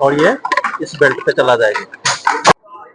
और ये इस बेल्ट पे चला जाएगा।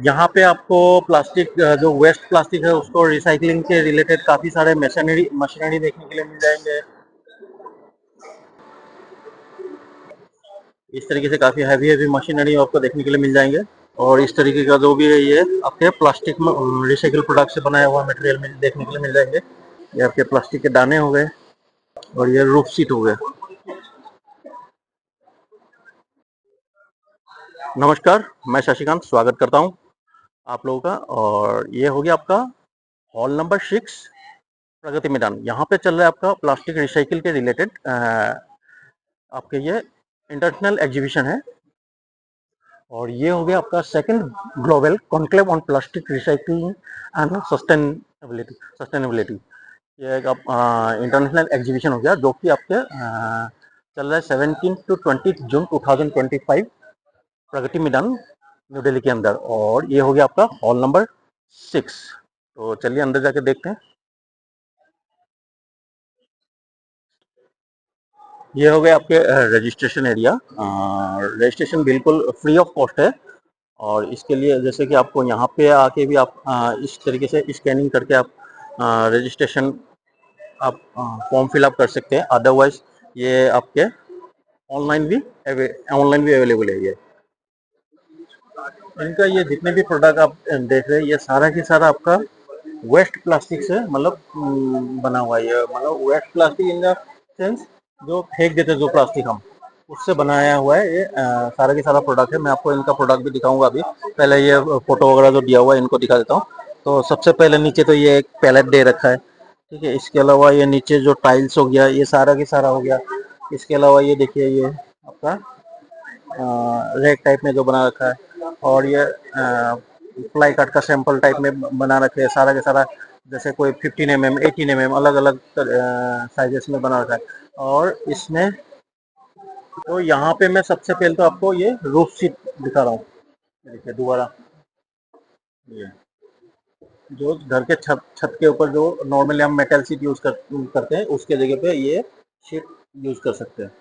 यहाँ पे आपको प्लास्टिक, जो वेस्ट प्लास्टिक है उसको रिसाइकलिंग के रिलेटेड काफ़ी सारे मशीनरी देखने के लिए मिल जाएंगे। इस तरीके से काफ़ी हैवी मशीनरी आपको देखने के लिए मिल जाएंगे। और इस तरीके का जो भी है ये आपके प्लास्टिक में रिसाइकल प्रोडक्ट से बनाया हुआ मटेरियल में देखने के लिए मिल जाएंगे। ये आपके प्लास्टिक के दाने हो गए और ये रूफ सीट हो गए। नमस्कार, मैं शशिकांत स्वागत करता हूँ आप लोगों का। और ये हो गया आपका हॉल नंबर 6 प्रगति मैदान। यहाँ पे चल रहा है आपका प्लास्टिक रिसाइकिल के रिलेटेड आपके ये इंटरनेशनल एग्जीबिशन है। और ये हो गया आपका second global conclave on plastic recycling and sustainability. ये एक इंटरनेशनल एग्जीबिशन हो गया जो कि आपके चल रहा है 17 to 20 June 2025 Pragati Maidan new Delhi के अंदर। और ये हो गया आपका हॉल नंबर 6। तो चलिए अंदर जाके देखते हैं। ये हो गया आपके रजिस्ट्रेशन एरिया। रजिस्ट्रेशन बिल्कुल फ्री ऑफ कॉस्ट है। और इसके लिए जैसे कि आपको यहाँ पे आके भी आप इस तरीके से स्कैनिंग करके आप रजिस्ट्रेशन आप फॉर्म फिल अप कर सकते हैं। अदरवाइज ये आपके ऑनलाइन भी अवेलेबल है। ये इनका ये जितने भी प्रोडक्ट आप देख रहे हैं ये सारा की सारा आपका वेस्ट प्लास्टिक से मतलब बना हुआ है। ये मतलब waste plastic in the sense जो फेंक देते जो प्लास्टिक हम उससे बनाया हुआ है। ये सारा की सारा प्रोडक्ट है। मैं आपको इनका प्रोडक्ट भी दिखाऊंगा अभी। पहले ये फोटो वगैरह जो दिया हुआ है इनको दिखा देता हूँ। तो सबसे पहले नीचे तो ये एक पैलेट दे रखा है, ठीक है। इसके अलावा ये नीचे जो टाइल्स हो गया ये सारा की सारा हो गया। इसके अलावा ये देखिए ये आपका रैक टाइप में जो बना रखा है। और ये फ्लाई कट का सैंपल टाइप में बना रखे हैं सारा के सारा। जैसे कोई 15 mm 18 mm अलग अलग साइजेस में बना रखा है। और इसमें तो यहाँ पे मैं सबसे पहले तो आपको ये रूफ सीट दिखा रहा हूँ। देखिए दोबारा ये जो घर के छत के ऊपर जो नॉर्मली हम मेटल सीट करते हैं उसके जगह पे ये शीट यूज कर सकते हैं।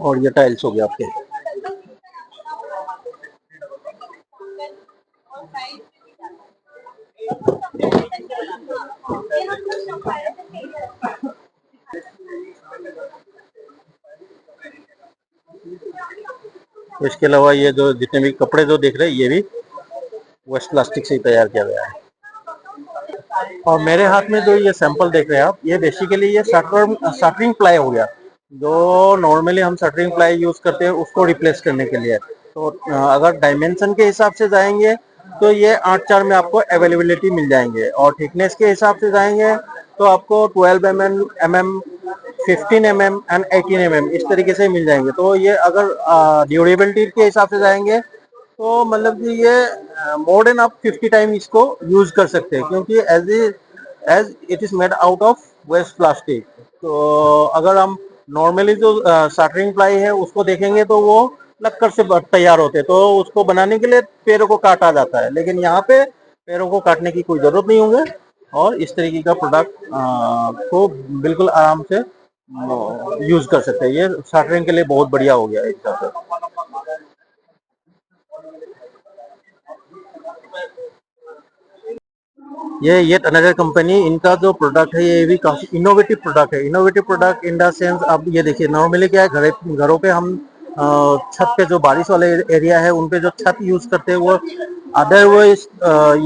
और ये टाइल्स हो गया आपके। इसके अलावा ये जो जितने भी कपड़े जो देख रहे हैं ये भी वेस्ट प्लास्टिक से ही तैयार किया गया है। और मेरे हाथ में जो ये सैंपल देख रहे हैं आप ये बेसिकली ये शटरिंग प्लाई हो गया। जो नॉर्मली हम शटरिंग प्लाई यूज करते हैं उसको रिप्लेस करने के लिए। तो अगर डायमेंशन के हिसाब से जाएंगे तो ये 8x4 में आपको अवेलेबिलिटी मिल जाएंगे। और थिकनेस के हिसाब से जाएंगे तो आपको 12 mm 15 mm एंड 18 mm इस तरीके से मिल जाएंगे। तो ये अगर ड्यूरेबिलिटी के हिसाब से जाएंगे तो मतलब कि ये मोर देन आप 50 टाइम इसको यूज कर सकते हैं क्योंकि as it is made out of waste plastic. तो अगर हम नॉर्मली जो शटरिंग प्लाई है उसको देखेंगे तो वो लक्कर से तैयार होते हैं। तो उसको बनाने के लिए पेड़ों को काटा जाता है, लेकिन यहाँ पे पेड़ों को काटने की कोई जरूरत नहीं होगी। और इस तरीके का प्रोडक्ट को बिल्कुल आराम से यूज कर सकते हैं। ये शटरिंग के लिए बहुत बढ़िया हो गया एक हिसाब से। ये येट अनदर कंपनी, इनका जो प्रोडक्ट है ये भी काफी इनोवेटिव प्रोडक्ट है। Innovative product in the sense अब ये देखिए नॉर्मली क्या है घरों पे हम छत पे जो बारिश वाले एरिया है उन पे जो छत यूज करते हैं वो अदरवाइज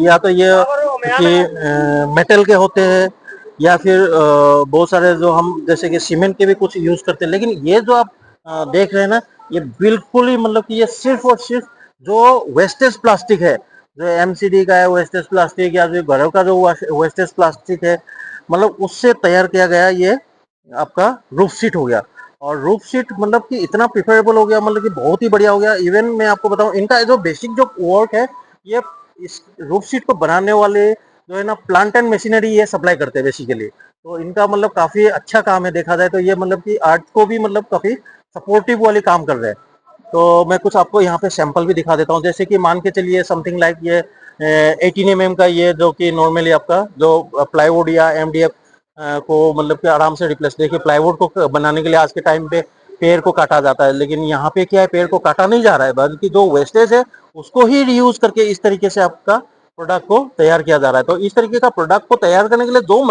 या तो ये कि मेटल के होते हैं या फिर बहुत सारे जो हम जैसे कि सीमेंट के भी कुछ यूज करते हैं। लेकिन ये जो आप देख रहे हैं ना ये बिल्कुल ही मतलब कि ये सिर्फ और सिर्फ जो वेस्टेज प्लास्टिक है, जो एमसीडी का है वेस्टेज प्लास्टिक या जो घरों का जो वेस्टेज प्लास्टिक है मतलब उससे तैयार किया गया ये आपका रूफ सीट हो गया। और रूफ सीट मतलब कि इतना प्रिफरेबल हो गया, मतलब कि बहुत ही बढ़िया हो गया। इवन मैं आपको बताऊं इनका जो बेसिक जो वर्क है ये इस रूफ सीट को बनाने वाले जो है ना प्लांट एंड मशीनरी ये सप्लाई करते हैं बेसिकली। तो इनका मतलब काफी अच्छा काम है देखा जाए तो। ये मतलब कि आर्ट को भी मतलब काफी सपोर्टिव वाले काम कर रहे हैं। तो मैं कुछ आपको यहाँ पे सैंपल भी दिखा देता हूँ। जैसे कि मान के चलिए समथिंग लाइक ये 18 mm का, ये जो कि नॉर्मली आपका जो प्लाईवुड या एमडीएफ को मतलब कि आराम से रिप्लेस, देखिए प्लाईवुड को बनाने के लिए आज के टाइम पे पेड़ को काटा जाता है, लेकिन यहाँ पे क्या है, पेड़ को काटा नहीं जा रहा है, बल्कि जो वेस्टेज है उसको ही रीयूज करके इस तरीके से आपका प्रोडक्ट को तैयार किया जा रहा है। तो इस तरीके का प्रोडक्ट को तैयार करने के लिए जो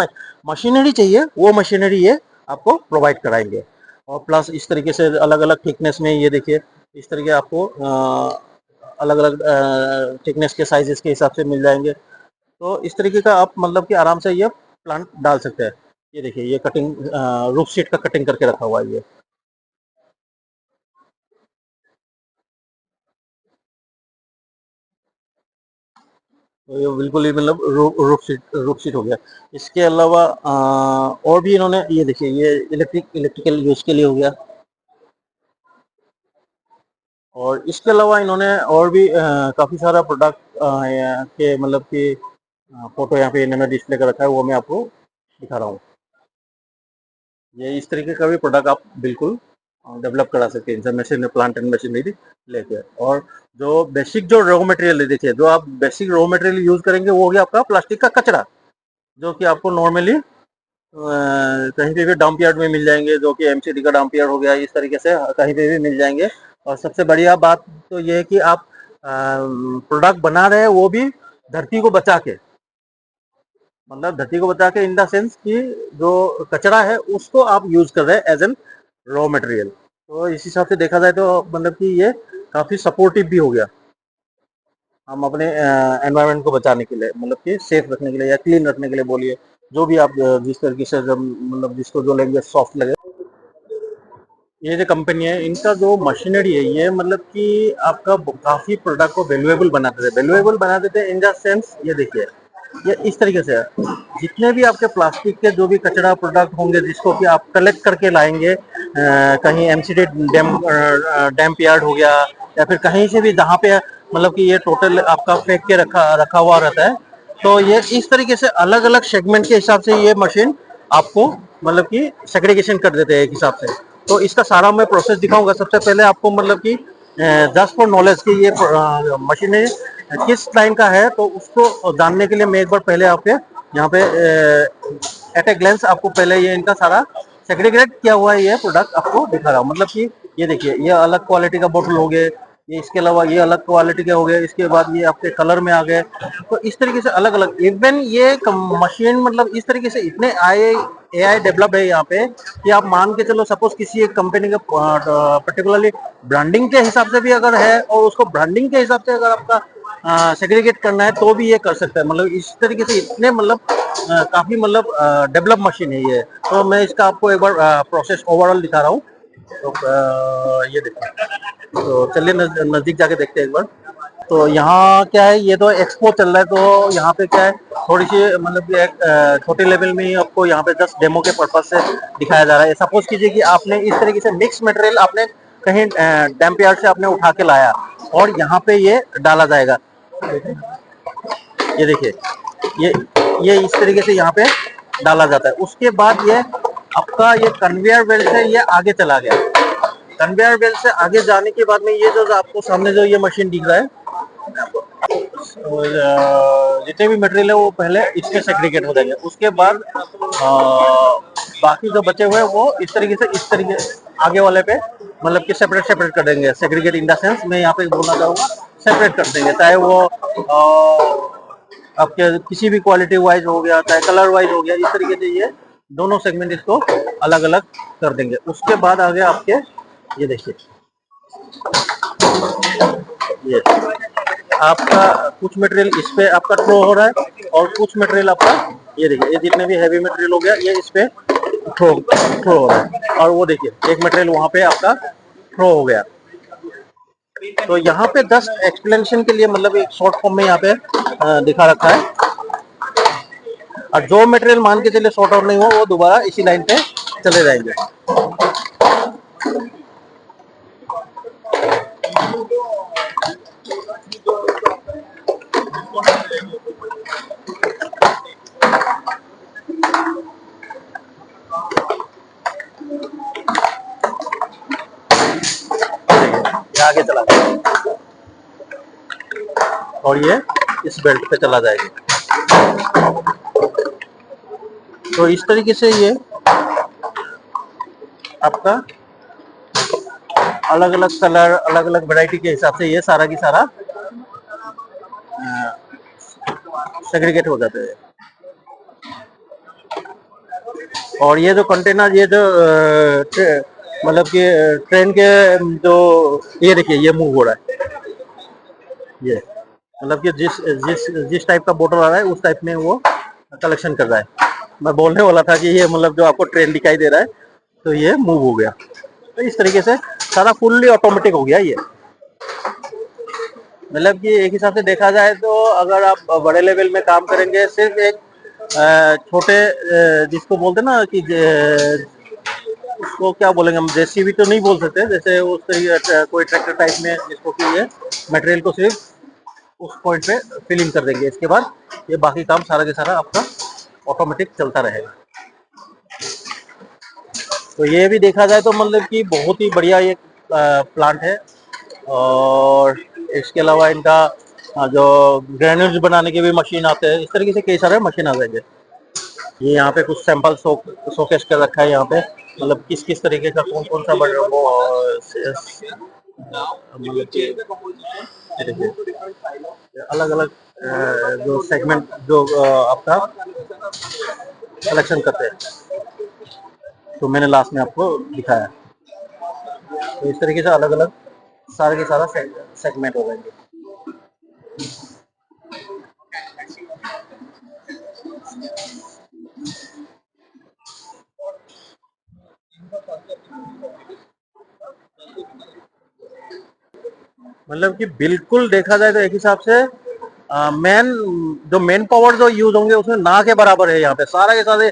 मशीनरी चाहिए वो मशीनरी ये आपको प्रोवाइड कराएंगे। और प्लस इस तरीके से अलग अलग थिकनेस में, ये देखिए इस तरीके आपको अलग अलग थिकनेस के साइजेस के हिसाब से मिल जाएंगे। तो इस तरीके का आप मतलब कि आराम से ये प्लांट डाल सकते हैं। ये देखिए ये कटिंग रूफ शीट का कटिंग करके रखा हुआ है ये। तो ये बिल्कुल ही मतलब रूफ शीट हो गया। इसके अलावा और भी इन्होंने, ये देखिए ये इलेक्ट्रिकल यूज के लिए हो गया। और इसके अलावा इन्होंने और भी काफ़ी सारा प्रोडक्ट के मतलब कि फोटो यहाँ पे इन्होंने डिस्प्ले कर रखा है, वो मैं आपको दिखा रहा हूँ। ये इस तरीके का भी प्रोडक्ट आप बिल्कुल डेवलप करा सकते हैं इनसे मशीन, प्लांट एंड मशीनरी लेके। और जो बेसिक जो रॉ मटेरियल है, देखिए जो आप बेसिक रॉ मटेरियल यूज करेंगे वो हो गया आपका प्लास्टिक का कचरा, जो कि आपको नॉर्मली कहीं पे भी डंप यार्ड में मिल जाएंगे, जो कि एमसीडी का डंप यार्ड हो गया, इस तरीके से कहीं पे भी मिल जाएंगे। और सबसे बढ़िया बात तो ये है कि आप प्रोडक्ट बना रहे हैं वो भी धरती को बचा के, मतलब धरती को बचा के इन द सेंस कि जो कचरा है उसको आप यूज कर रहे हैं एज एन रॉ मटेरियल। तो इस हिसाब से देखा जाए तो मतलब कि ये काफी सपोर्टिव भी हो गया हम अपने एनवायरनमेंट को बचाने के लिए, मतलब कि सेफ रखने के लिए या क्लीन रखने के लिए बोलिए, जो भी आप जिस तरीके से जब मतलब जिसको जो लैंग्वेज सॉफ्ट लगे। ये जो कंपनी है इनका जो मशीनरी है ये मतलब कि आपका काफी प्रोडक्ट को वैल्यूएबल बना देते हैं, वैल्यूएबल बना देते हैं इन द सेंस, ये देखिए ये इस तरीके से है। जितने भी आपके प्लास्टिक के जो भी कचरा प्रोडक्ट होंगे जिसको कि आप कलेक्ट करके लाएंगे, कहीं एमसीडी डैम्प यार्ड हो गया या फिर कहीं से भी जहाँ पे मतलब कि ये टोटल आपका फेंक के रखा रखा हुआ रहता है, तो ये इस तरीके से अलग अलग सेगमेंट के हिसाब से ये मशीन आपको मतलब कि सेग्रीगेशन कर देते हैं एक हिसाब से। तो इसका सारा मैं प्रोसेस दिखाऊंगा। सबसे पहले आपको मतलब कि जस्ट फॉर नॉलेज की ये मशीन किस लाइन का है, तो उसको जानने के लिए मैं एक बार पहले आपके यहाँ पे एट ए ग्लेंस आपको पहले ये इनका सारा सेग्रीगेट किया हुआ है ये प्रोडक्ट आपको दिखा रहा हूँ। मतलब कि ये देखिए ये अलग क्वालिटी का बोतल हो गए, ये इसके अलावा ये अलग क्वालिटी के हो गए, इसके बाद ये आपके कलर में आ गए। तो इस तरीके से अलग अलग इवन ये मशीन मतलब इस तरीके से इतने एआई डेवलप है यहाँ पे कि आप मान के चलो सपोज किसी एक कंपनी के पर्टिकुलरली ब्रांडिंग के हिसाब से भी अगर है और उसको ब्रांडिंग के हिसाब से अगर आपका सेग्रीगेट करना है तो भी ये कर सकता है। मतलब इस तरीके से इतने मतलब काफी मतलब डेवलप मशीन है ये। तो मैं इसका आपको एक बार प्रोसेस ओवरऑल दिखा रहा हूँ। तो ये देखिए, तो चलिए नजदीक जाके देखते हैं एक बार। तो यहाँ क्या है, ये तो एक्सपो चल रहा है, तो यहाँ पे क्या है थोड़ी सी मतलब कि एक छोटे लेवल में ही आपको यहाँ पे जस्ट डेमो के पर्पज से दिखाया जा रहा है। सपोज कीजिए कि आपने इस तरीके से मिक्स मटेरियल आपने कहीं डैम्प यार्ड से आपने उठा के लाया और यहाँ पे ये डाला जाएगा। ये देखिए ये ये इस तरीके से यहाँ पे डाला जाता है। उसके बाद ये आपका ये कन्वेयर बेल्ट से ये आगे चला गया। कन्वेयर बेल्ट से आगे जाने के बाद में ये जो आपको सामने जो ये मशीन दिख रहा है, जितने भी मटेरियल है वो पहले इसके सेग्रीगेट हो जाएंगे। उसके बाद बाकी जो बचे हुए हैं वो इस तरीके आगे वाले पे मतलब कि सेपरेट सेपरेट कर देंगे। सेग्रीगेट इन द सेंस मैं यहाँ पे बोलना चाहूँगा सेपरेट कर देंगे, चाहे वो आपके किसी भी क्वालिटी वाइज हो गया चाहे कलर वाइज हो गया, इस तरीके से ये दोनों सेगमेंट इसको अलग अलग कर देंगे। उसके बाद आगे आपके ये देखिए ये आपका कुछ मटेरियल इस पे आपका थ्रो हो रहा है और कुछ मटेरियल आपका ये देखिए ये जितने भी हैवी मटेरियल हो गया ये इस पे थ्रो थ्रो हो रहा है। और वो देखिए एक मटेरियल वहां पे आपका थ्रो हो गया। तो यहाँ पे जस्ट एक्सप्लेनेशन के लिए मतलब एक शॉर्ट फॉर्म में यहाँ पे दिखा रखा है। और जो मटेरियल मान के चलिए शॉर्ट आउट नहीं हो वो दोबारा इसी लाइन पे चले जाएंगे। ये आगे चला जाएगा और ये इस बेल्ट पे चला जाएगा। तो इस तरीके से ये आपका अलग अलग कलर, अलग अलग वैरायटी के हिसाब से ये सारा की सारा सेग्रीगेट हो जाते हैं। और ये जो कंटेनर, ये जो मतलब कि ट्रेन के जो, ये देखिए ये मूव हो रहा है, ये मतलब कि जिस जिस जिस टाइप का बोतल आ रहा है उस टाइप में वो कलेक्शन कर रहा है। मैं बोलने वाला था कि ये मतलब जो आपको ट्रेन दिखाई दे रहा है तो ये मूव हो गया। तो इस तरीके से सारा फुल्ली ऑटोमेटिक हो गया ये। मतलब कि एक हिसाब से देखा जाए तो अगर आप बड़े लेवल में काम करेंगे, सिर्फ एक छोटे जिसको बोलते ना कि उसको क्या बोलेंगे हम, जेसीबी तो नहीं बोल सकते, जैसे उस तरीके कोई ट्रैक्टर टाइप में जिसको कि ये मटेरियल को सिर्फ उस पॉइंट पे फिलिंग कर देंगे, इसके बाद ये बाकी काम सारा के सारा आपका ऑटोमेटिक चलता रहेगा। तो ये भी देखा जाए तो मतलब कि बहुत ही बढ़िया ये प्लांट है। और इसके अलावा इनका जो ग्रेन्यूल्स बनाने के भी मशीन आते हैं, इस तरीके से कई सारे मशीन आ जाएंगे। ये यहाँ पे कुछ सैंपल शोकेस कर रखा है यहाँ पे, मतलब किस किस तरीके का कौन कौन सा वो मतलब कि अलग अलग जो सेगमेंट जो आपका कलेक्शन करते हैं, तो मैंने लास्ट में आपको दिखाया। तो इस तरीके से अलग अलग सारे के सारा सेगमेंट हो जाएंगे। मतलब कि बिल्कुल देखा जाए तो एक हिसाब से मेन जो मेन पावर जो यूज होंगे उसमें ना के बराबर है। यहाँ पे सारा के सारे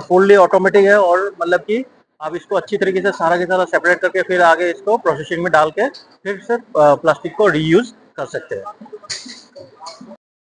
फुल्ली ऑटोमेटिक है, और मतलब कि आप इसको अच्छी तरीके से सारा के सारा सेपरेट करके फिर आगे इसको प्रोसेसिंग में डाल के फिर से प्लास्टिक को रीयूज कर सकते हैं।